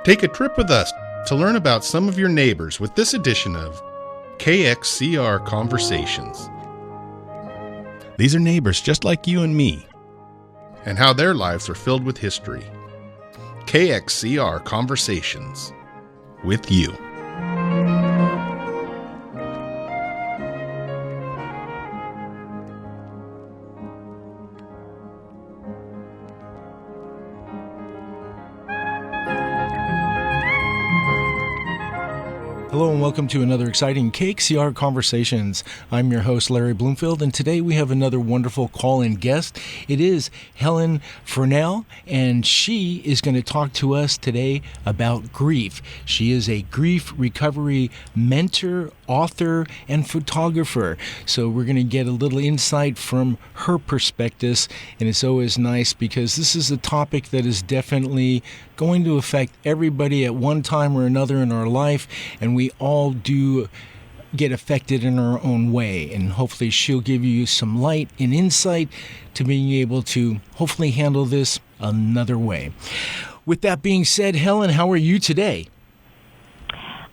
Take a trip with us to learn about some of your neighbors with this edition of KXCR Conversations. These are neighbors just like you and me, and how their lives are filled with history. KXCR Conversations with you. Hello and welcome to another exciting KXCR Conversations. I'm your host, Larry Bloomfield, and today we have another wonderful call-in guest. It is Helen Fernald, and she is going to talk to us today about grief. She is a grief recovery mentor, author, and photographer. So we're going to get a little insight from her perspectives, and it's always nice because this is a topic that is definitely going to affect everybody at one time or another in our life, and we all do get affected in our own way. And hopefully she'll give you some light and insight to being able to hopefully handle this another way. With that being said, Helen, how are you today?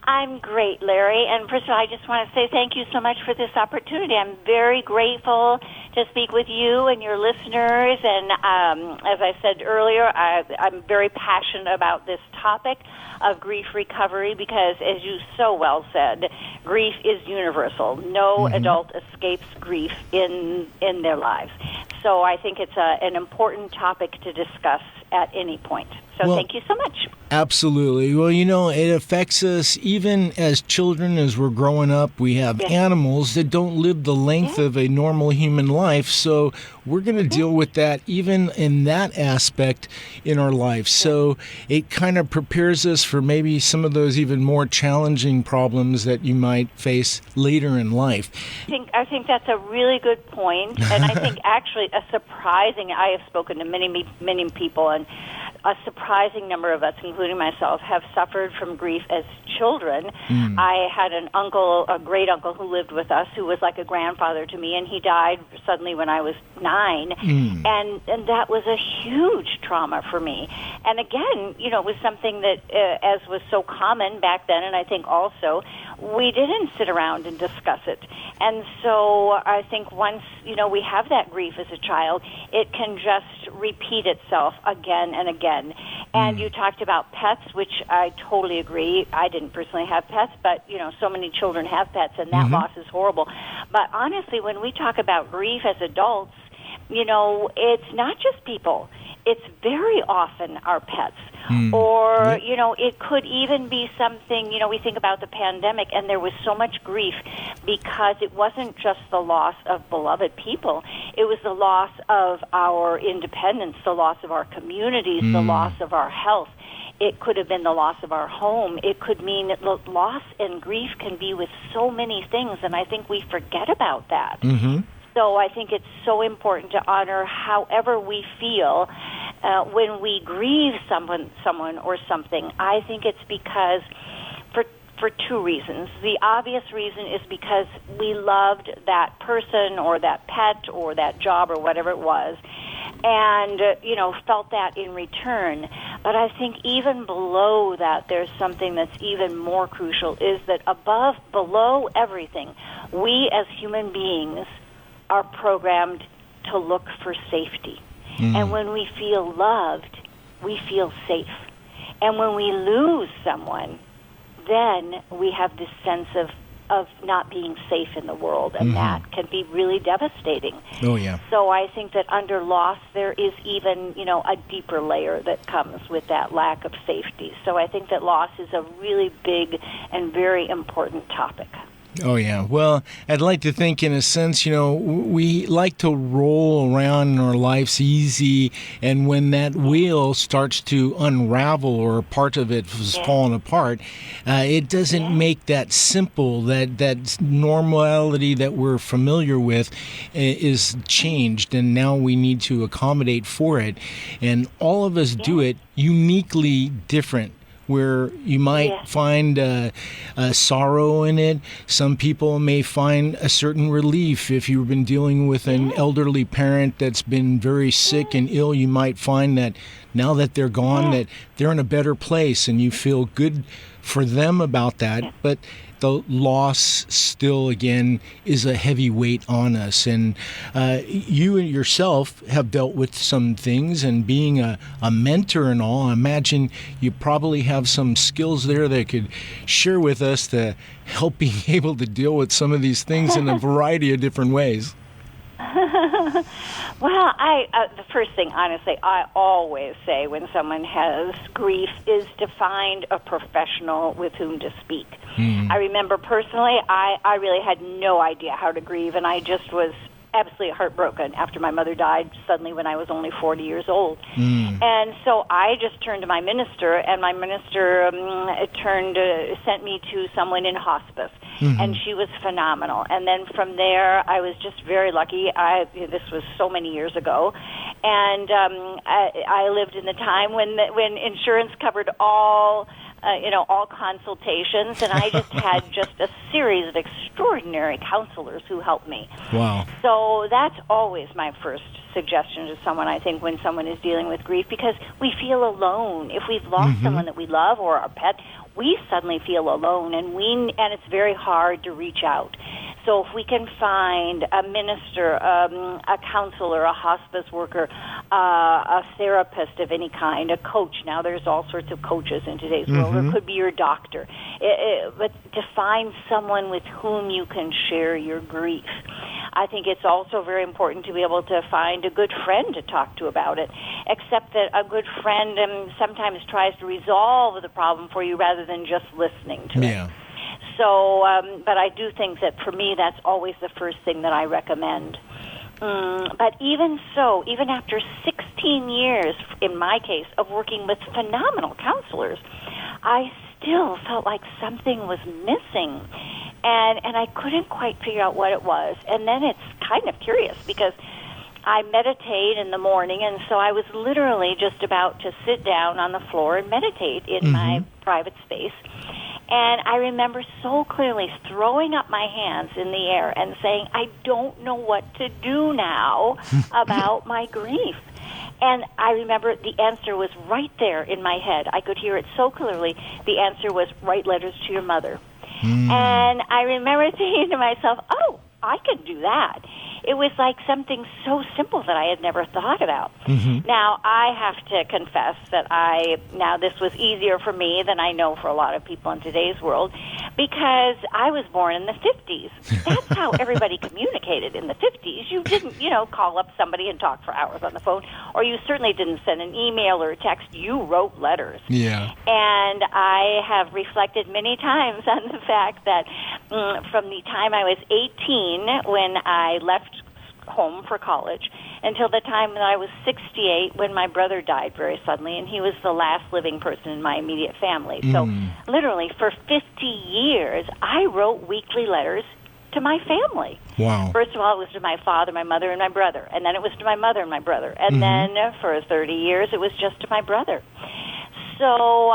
I'm great, Larry. And first of all, I just want to say thank you so much for this opportunity. I'm very grateful to speak with you and your listeners. And as I said earlier, I'm very passionate about this topic of grief recovery because, as you so well said, grief is universal. No adult escapes grief in their lives. So I think it's an important topic to discuss at any point. So thank you so much. Absolutely. Well, you know, it affects us even as children, as we're growing up. We have animals that don't live the length of a normal human life. So we're going to deal with that even in that aspect in our life. So it kind of prepares us for maybe some of those even more challenging problems that you might face later in life. I think that's a really good point. And I think actually I have spoken to many people, and a surprising number of us, including myself, have suffered from grief as children. I had a great uncle who lived with us who was like a grandfather to me, and he died suddenly when I was 9. And that was a huge trauma for me. And again, you know, it was something that, as was so common back then, and I think also, we didn't sit around and discuss it. And so I think once, you know, we have that grief as a child, it can just repeat itself again and again. And you talked about pets, which I totally agree. I didn't personally have pets, but, you know, so many children have pets, and that loss is horrible. But honestly, when we talk about grief as adults, you know, it's not just people. It's very often our pets. Or, you know, it could even be something, you know, we think about the pandemic, and there was so much grief because it wasn't just the loss of beloved people. It was the loss of our independence, the loss of our communities, the loss of our health. It could have been the loss of our home. It could mean that loss and grief can be with so many things, and I think we forget about that. So I think it's so important to honor however we feel when we grieve someone or something. I think it's because for two reasons. The obvious reason is because we loved that person or that pet or that job or whatever it was, and you know, felt that in return. But I think even below that, there's something that's even more crucial, is that below everything, we as human beings are programmed to look for safety. And when we feel loved, we feel safe. And when we lose someone, then we have this sense of not being safe in the world, and that can be really devastating. Oh, yeah. So I think that under loss, there is even, you know, a deeper layer that comes with that lack of safety. So I think that loss is a really big and very important topic. Oh, yeah. Well, I'd like to think, in a sense, you know, we like to roll around in our lives easy, and when that wheel starts to unravel or part of it is falling apart, it doesn't make that simple, that normality that we're familiar with is changed, and now we need to accommodate for it. And all of us do it uniquely different, where you might find a sorrow in it. Some people may find a certain relief. If you've been dealing with an elderly parent that's been very sick and ill, you might find that now that they're gone, Yeah. that they're in a better place, and you feel good for them about that. Yeah. But the loss still, again, is a heavy weight on us. And you yourself have dealt with some things, and being a mentor and all, I imagine you probably have some skills there that could share with us to help being able to deal with some of these things in a variety of different ways. Well, the first thing, honestly, I always say when someone has grief is to find a professional with whom to speak. I remember personally, I really had no idea how to grieve, and I just was absolutely heartbroken after my mother died suddenly when I was only 40 years old. And so I just turned to my minister, and my minister sent me to someone in hospice. And she was phenomenal. And then from there, I was just very lucky. This was so many years ago, and I lived in the time when insurance covered all consultations, and I just had just a series of extraordinary counselors who helped me. Wow. So that's always my first suggestion to someone, I think, when someone is dealing with grief, because we feel alone. If we've lost someone that we love or our pet, we suddenly feel alone, and it's very hard to reach out. So if we can find a minister, a counselor, a hospice worker, a therapist of any kind, a coach. Now there's all sorts of coaches in today's world, or it could be your doctor. But to find someone with whom you can share your grief. I think it's also very important to be able to find a good friend to talk to about it, except that a good friend sometimes tries to resolve the problem for you rather than just listening to it. So, but I do think that for me, that's always the first thing that I recommend. But even so, even after 16 years, in my case, of working with phenomenal counselors, I still felt like something was missing. And I couldn't quite figure out what it was. And then it's kind of curious because I meditate in the morning, and so I was literally just about to sit down on the floor and meditate in my private space. And I remember so clearly throwing up my hands in the air and saying, I don't know what to do now about my grief. And I remember the answer was right there in my head. I could hear it so clearly. The answer was, write letters to your mother. And I remember thinking to myself, oh, I could do that. It was like something so simple that I had never thought about. Now, I have to confess that this was easier for me than I know for a lot of people in today's world, because I was born in the 50s. That's how everybody communicated in the 50s. You didn't, call up somebody and talk for hours on the phone, or you certainly didn't send an email or a text. You wrote letters. Yeah. And I have reflected many times on the fact that from the time I was 18, when I left home for college, until the time that I was 68 when my brother died very suddenly, and he was the last living person in my immediate family. So literally for 50 years, I wrote weekly letters to my family. Wow. First of all, it was to my father, my mother, and my brother. And then it was to my mother and my brother. And then for 30 years, it was just to my brother. So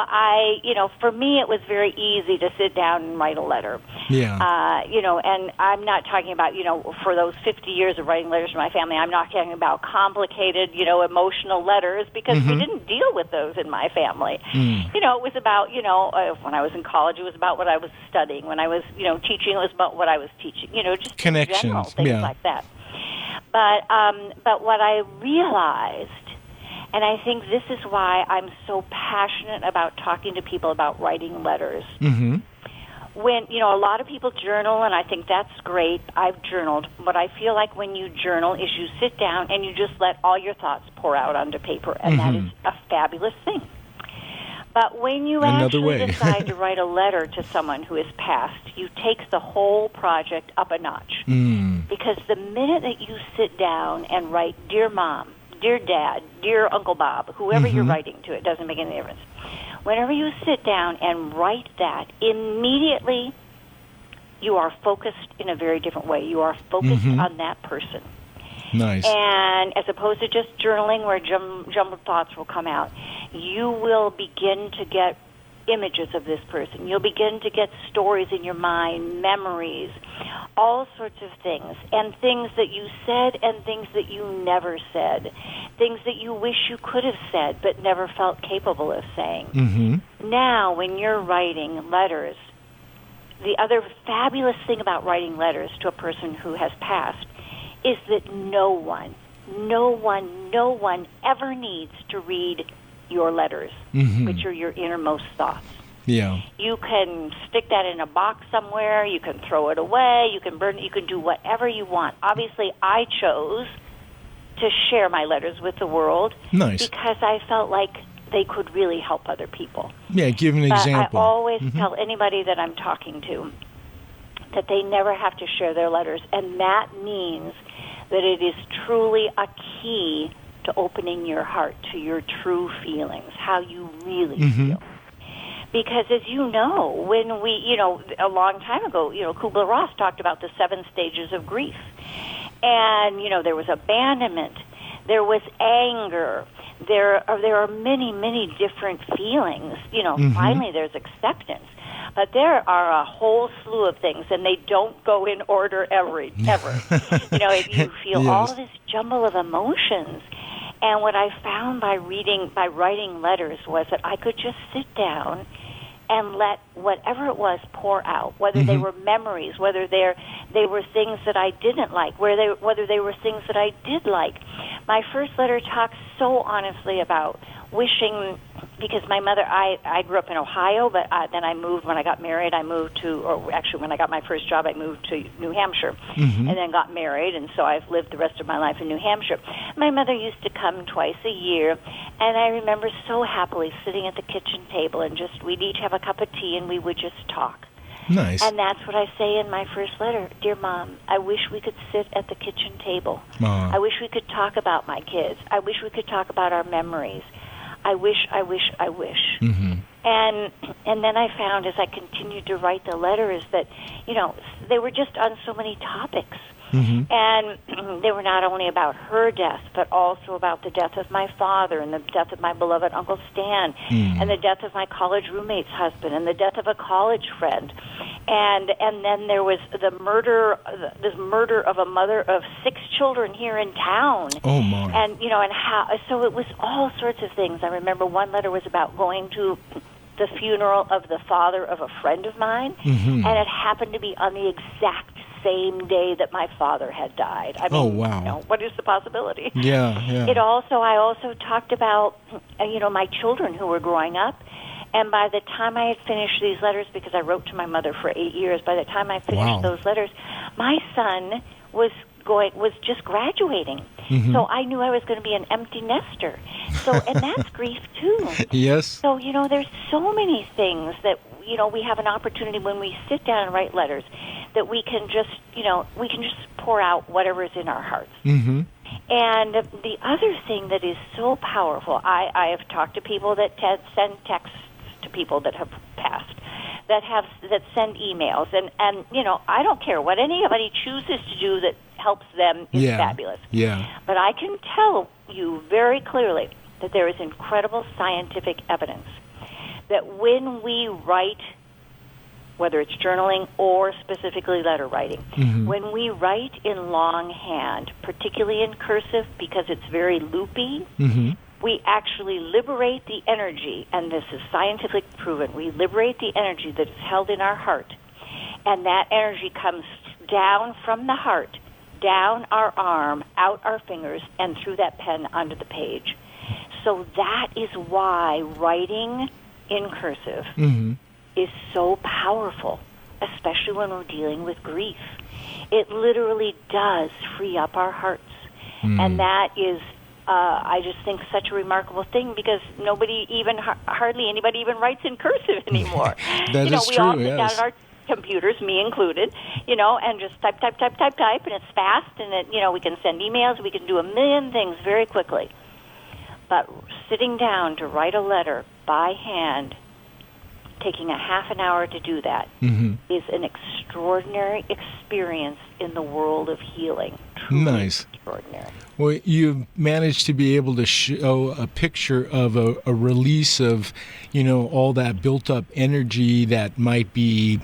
for me, it was very easy to sit down and write a letter. Yeah. And I'm not talking about, for those 50 years of writing letters to my family, I'm not talking about complicated, emotional letters, because we didn't deal with those in my family. It was about, when I was in college, it was about what I was studying. When I was, teaching, it was about what I was teaching. Just connections, general things like that. But what I realized, and I think this is why I'm so passionate about talking to people about writing letters. When, a lot of people journal, and I think that's great. I've journaled. What I feel like when you journal is you sit down and you just let all your thoughts pour out onto paper, and that is a fabulous thing. But when you actually decide to write a letter to someone who has passed, you take the whole project up a notch. Because the minute that you sit down and write, Dear Mom, Dear Dad, Dear Uncle Bob, whoever you're writing to, it doesn't make any difference. Whenever you sit down and write that, immediately you are focused in a very different way. You are focused on that person. Nice. And as opposed to just journaling where jumbled thoughts will come out, you will begin to get images of this person. You'll begin to get stories in your mind, memories, all sorts of things, and things that you said and things that you never said, things that you wish you could have said but never felt capable of saying. Mm-hmm. Now, when you're writing letters, the other fabulous thing about writing letters to a person who has passed is that no one ever needs to read your letters, mm-hmm. which are your innermost thoughts. Yeah. You can stick that in a box somewhere, you can throw it away, you can burn it, you can do whatever you want. Obviously, I chose to share my letters with the world. Nice. Because I felt like they could really help other people. Yeah, give an example. I always mm-hmm. tell anybody that I'm talking to that they never have to share their letters, and that means that it is truly a key to opening your heart to your true feelings, how you really mm-hmm. feel. Because as you know, when we, a long time ago, Kubler-Ross talked about the 7 stages of grief. And, there was abandonment, there was anger, there are many, many different feelings. mm-hmm. Finally there's acceptance. But there are a whole slew of things, and they don't go in order ever. You feel yes. all this jumble of emotions. And what I found by writing letters was that I could just sit down and let whatever it was pour out, whether mm-hmm. they were memories, whether they were things that I didn't like, whether they were things that I did like. My first letter talks so honestly about wishing, because my mother, I grew up in Ohio, but then I moved, when I got married, when I got my first job, I moved to New Hampshire, mm-hmm. and then got married, and so I've lived the rest of my life in New Hampshire. My mother used to come twice a year, and I remember so happily sitting at the kitchen table, and we'd each have a cup of tea, and we would just talk. Nice. And that's what I say in my first letter. Dear Mom, I wish we could sit at the kitchen table. I wish we could talk about my kids. I wish we could talk about our memories. I wish. Mm-hmm. And then I found as I continued to write the letters that, they were just on so many topics. Mm-hmm. And they were not only about her death, but also about the death of my father and the death of my beloved Uncle Stan and the death of my college roommate's husband and the death of a college friend. And then there was this murder of a mother of 6 children here in town. Oh, my. And, and how, so it was all sorts of things. I remember one letter was about going to the funeral of the father of a friend of mine, mm-hmm. and it happened to be on the exact same day that my father had died. I mean, oh, wow. What is the possibility? Yeah. I also talked about, my children who were growing up, and by the time I had finished these letters, because I wrote to my mother for 8 years, by the time I finished those letters, my son was just graduating. Mm-hmm. So I knew I was going to be an empty nester. So, and that's grief too. Yes. So, there's so many things that, we have an opportunity when we sit down and write letters that we can just pour out whatever is in our hearts. Mm-hmm. And the other thing that is so powerful, I have talked to people that send texts to people that have passed, that send emails, and I don't care what anybody chooses to do that helps them is fabulous. Yeah. But I can tell you very clearly that there is incredible scientific evidence that when we write, whether it's journaling or specifically letter writing, mm-hmm. when we write in longhand, particularly in cursive because it's very loopy, mm-hmm. we actually liberate the energy, and this is scientifically proven, we liberate the energy that is held in our heart, and that energy comes down from the heart, down our arm, out our fingers, and through that pen onto the page. So that is why writing in cursive mm-hmm. is so powerful, especially when we're dealing with grief. It literally does free up our hearts. And that is, I just think, such a remarkable thing, because hardly anybody even writes in cursive anymore. That is we true, all sit yes. down at our computers, me included, and just type, and it's fast, and we can send emails, we can do a million things very quickly. But sitting down to write a letter by hand, taking a half an hour to do that, mm-hmm. is an extraordinary experience in the world of healing, truly Nice. extraordinary. Well, you've managed to be able to show a picture of a release of, all that built up energy that might be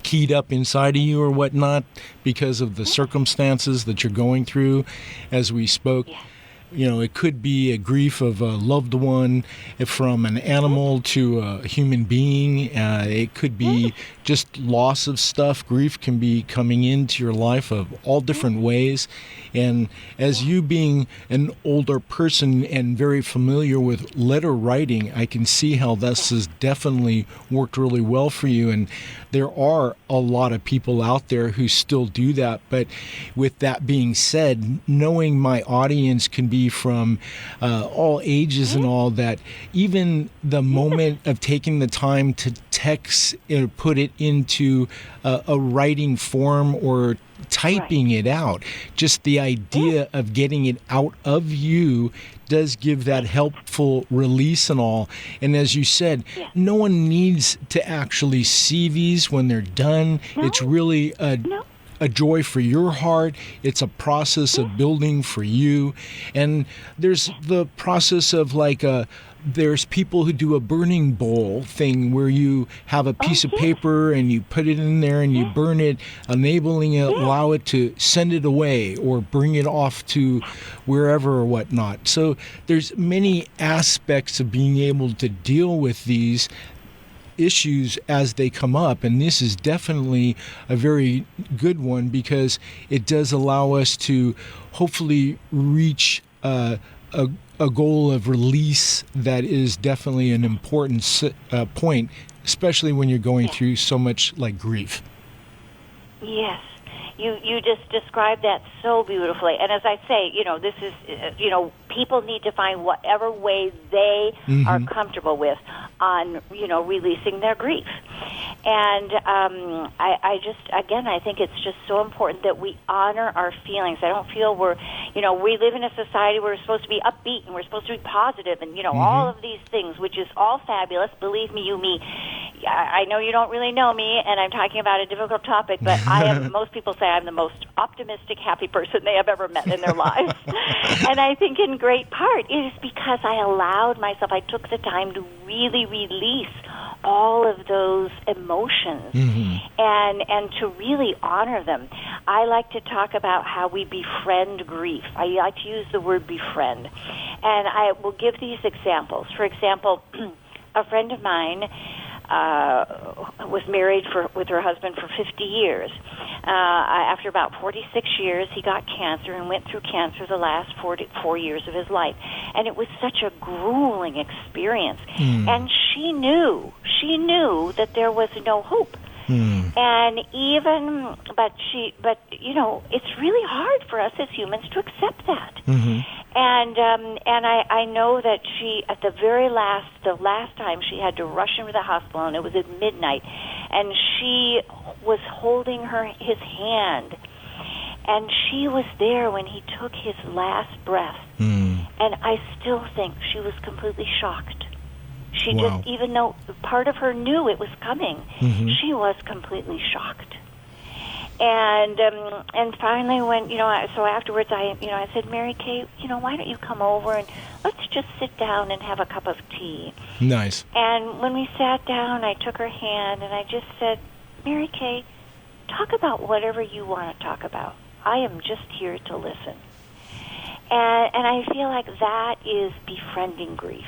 keyed up inside of you or whatnot because of the circumstances that you're going through. As we spoke, it could be a grief of a loved one, from an animal to a human being. It could be just loss of stuff. Grief can be coming into your life of all different ways. And as you being an older person and very familiar with letter writing, I can see how this has definitely worked really well for you. And there are a lot of people out there who still do that. But with that being said, knowing my audience can be from all ages and all that, even the moment of taking the time to text or put it into a writing form or typing it out, just the idea of getting it out of you does give that helpful release and all. And as you said, no one needs to actually see these when they're done. It's really a joy for your heart. It's a process of building for you. And there's the process of there's people who do a burning bowl thing where you have a piece of paper and you put it in there and you burn it, enabling it, allow it to send it away or bring it off to wherever or whatnot. So there's many aspects of being able to deal with these issues as they come up, and this is definitely a very good one because it does allow us to hopefully reach a goal of release that is definitely an important point, especially when you're going through so much like grief. Yes. You just described that so beautifully. And as I say, this is, people need to find whatever way they are comfortable with on, releasing their grief. And I think it's just so important that we honor our feelings. I don't feel we live in a society where we're supposed to be upbeat and we're supposed to be positive and, all of these things, which is all fabulous. Believe me, I know you don't really know me, and I'm talking about a difficult topic, but most people say I'm the most optimistic, happy person they have ever met in their lives. And I think in great part it is because I took the time to really release all of those emotions and to really honor them. I like to talk about how we befriend grief. I like to use the word befriend. And I will give these examples. For example, a friend of mine was married with her husband for 50 years. After about 46 years, he got cancer and went through cancer the last 4 years of his life. And it was such a grueling experience. And she knew that there was no hope. And it's really hard for us as humans to accept that. And I know that she, at the last time she had to rush him to the hospital, and it was at midnight, and she was holding his hand, and she was there when he took his last breath. And I still think she was completely shocked. She just, even though part of her knew it was coming, she was completely shocked. And finally, when so afterwards, I said, Mary Kay, why don't you come over and let's just sit down and have a cup of tea. Nice. And when we sat down, I took her hand and I just said, Mary Kay, talk about whatever you want to talk about. I am just here to listen. And I feel like that is befriending grief.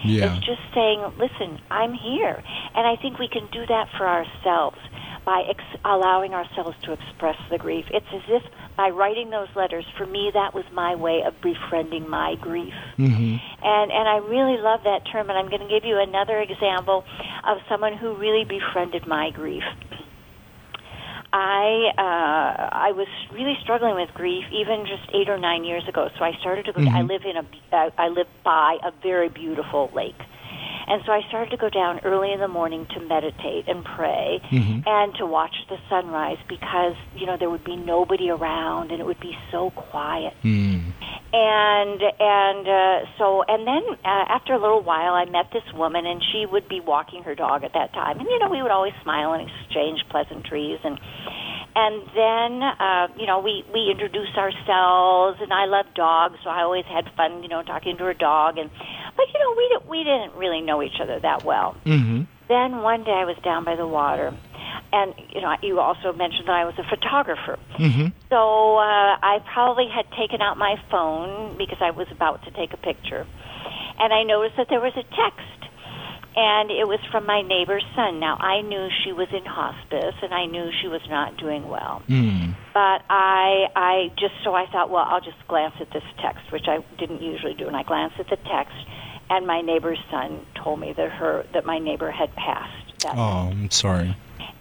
Yeah. It's just saying, listen, I'm here. And I think we can do that for ourselves by allowing ourselves to express the grief. It's as if by writing those letters, for me, that was my way of befriending my grief. And I really love that term, and I'm going to give you another example of someone who really befriended my grief. I was really struggling with grief even just 8 or 9 years ago. So I started to go. I live by a very beautiful lake, and so I started to go down early in the morning to meditate and pray and to watch the sunrise because there would be nobody around and it would be so quiet. And then after a little while, I met this woman, and she would be walking her dog at that time. And, we would always smile and exchange pleasantries. And then, we introduced ourselves, and I love dogs, so I always had fun, talking to her dog. But we didn't really know each other that well. Mm-hmm. Then one day I was down by the water, and, you also mentioned that I was a photographer. Mm-hmm. So I probably had taken out my phone because I was about to take a picture. And I noticed that there was a text. And it was from my neighbor's son. Now, I knew she was in hospice, and I knew she was not doing well. Mm. But I thought, well, I'll just glance at this text, which I didn't usually do. And I glanced at the text, and my neighbor's son told me that my neighbor had passed that night. I'm sorry.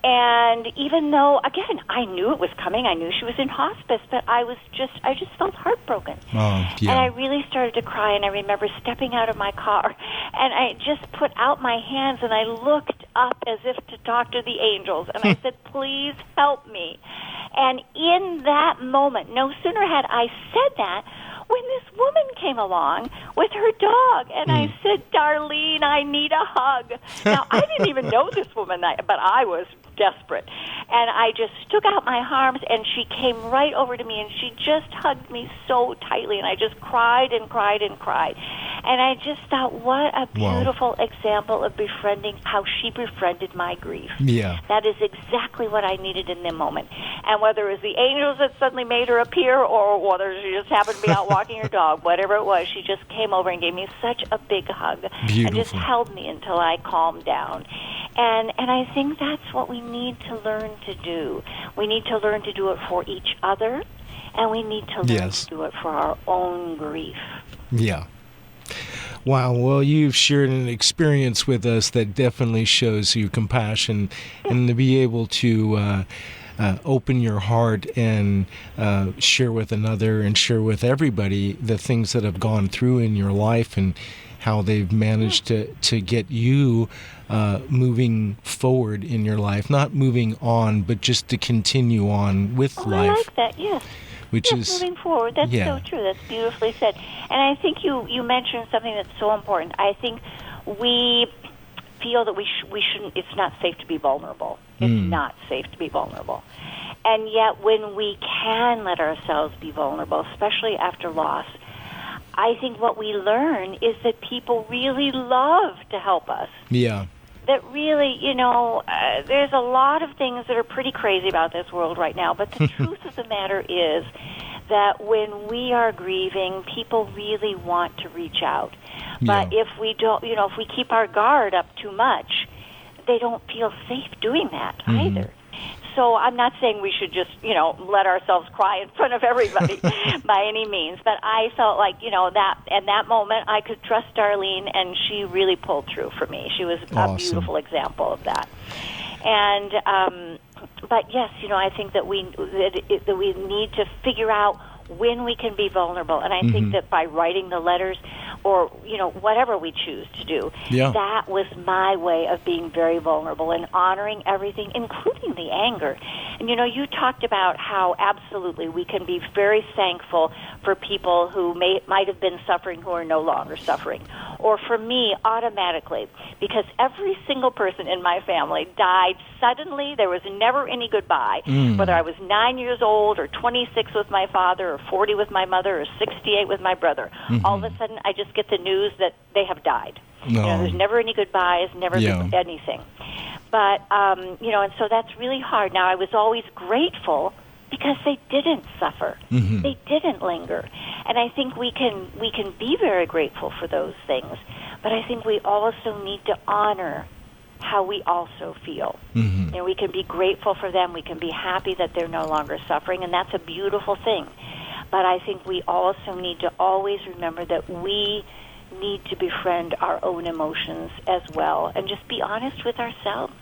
And even though, again, I knew it was coming, I knew she was in hospice, but I just felt heartbroken. Oh, yeah. And I really started to cry, and I remember stepping out of my car, and I just put out my hands, and I looked up as if to talk to the angels, and I said, please help me. And in that moment, no sooner had I said that, when this woman came along with her dog, and I said, Darlene, I need a hug. Now, I didn't even know this woman, but I was desperate. And I just stuck out my arms, and she came right over to me, and she just hugged me so tightly, and I just cried and cried and cried. And I just thought, what a beautiful example of befriending, how she befriended my grief. Yeah. That is exactly what I needed in the moment. And whether it was the angels that suddenly made her appear, or whether she just happened to be out walking her dog, whatever it was, she just came over and gave me such a big hug. Beautiful. And just held me until I calmed down. And I think that's what we need to learn to do. We need to learn to do it for each other, and we need to learn to do it for our own grief. Yeah. Wow. Well, you've shared an experience with us that definitely shows you compassion, and to be able to open your heart and share with another and share with everybody the things that have gone through in your life and how they've managed to get you moving forward in your life, not moving on, but just to continue on with life. I like that, yes. Which is moving forward. That's so true. That's beautifully said. And I think you mentioned something that's so important. I think we feel that we shouldn't. It's not safe to be vulnerable. It's not safe to be vulnerable. And yet, when we can let ourselves be vulnerable, especially after loss, I think what we learn is that people really love to help us. Yeah. That really, there's a lot of things that are pretty crazy about this world right now, but the truth of the matter is that when we are grieving, people really want to reach out. But if we don't, if we keep our guard up too much, they don't feel safe doing that either. So I'm not saying we should just, let ourselves cry in front of everybody by any means. But I felt like, that in that moment I could trust Darlene, and she really pulled through for me. She was a beautiful example of that. And but yes, I think that we need to figure out when we can be vulnerable. And I think that by writing the letters, or whatever we choose to do, that was my way of being very vulnerable and honoring everything, including the anger. And you talked about how absolutely we can be very thankful for people who might have been suffering who are no longer suffering. Or for me, automatically, because every single person in my family died suddenly. There was never any goodbye. Whether I was 9 years old or 26 with my father or 40 with my mother or 68 with my brother, all of a sudden I just get the news that they have died. There's never any goodbyes, never anything. But, and so that's really hard. Now, I was always grateful because they didn't suffer. They didn't linger. And I think we can be very grateful for those things. But I think we also need to honor how we also feel. We can be grateful for them. We can be happy that they're no longer suffering, and that's a beautiful thing. But I think we also need to always remember that we need to befriend our own emotions as well and just be honest with ourselves.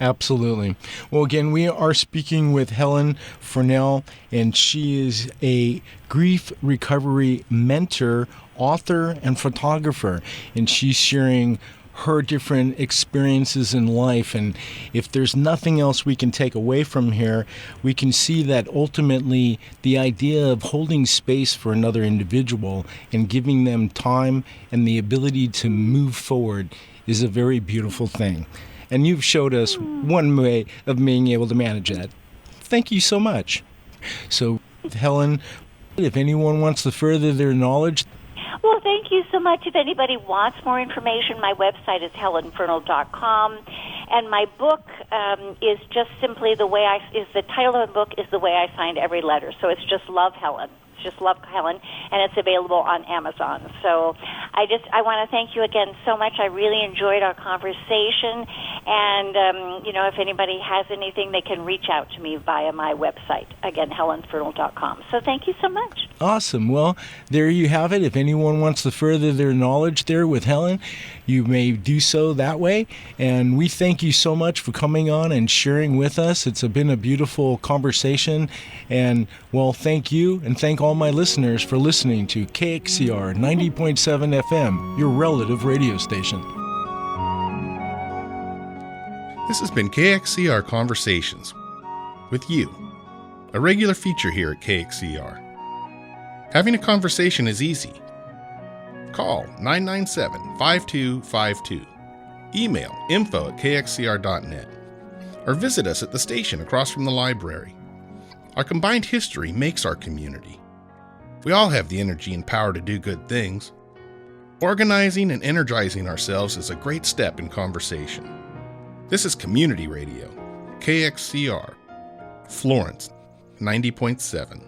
Absolutely. Well, again, we are speaking with Helen Fernald, and she is a grief recovery mentor, author, and photographer, and she's sharing her different experiences in life. And if there's nothing else we can take away from here, we can see that ultimately the idea of holding space for another individual and giving them time and the ability to move forward is a very beautiful thing. And you've showed us one way of being able to manage that. Thank you so much. So, Helen, if anyone wants to further their knowledge... Well, thank you so much. If anybody wants more information, my website is helenfernald.com, and my book is just simply the title of the book is The Way I Signed Every Letter. So it's just Love Helen. It's just Love Helen, and it's available on Amazon. So I want to thank you again so much. I really enjoyed our conversation, and if anybody has anything, they can reach out to me via my website, again, helenfernald.com. So thank you so much. Awesome. Well, there you have it. If anyone wants to further their knowledge there with Helen, you may do so that way. And we thank you so much for coming on and sharing with us. It's been a beautiful conversation. And, well, thank you, and thank all my listeners for listening to KXCR 90.7 FM, your relative radio station. This has been KXCR Conversations with you, a regular feature here at KXCR. Having a conversation is easy. Call 997-5252. Email info@kxcr.net. Or visit us at the station across from the library. Our combined history makes our community. We all have the energy and power to do good things. Organizing and energizing ourselves is a great step in conversation. This is Community Radio, KXCR, Florence 90.7.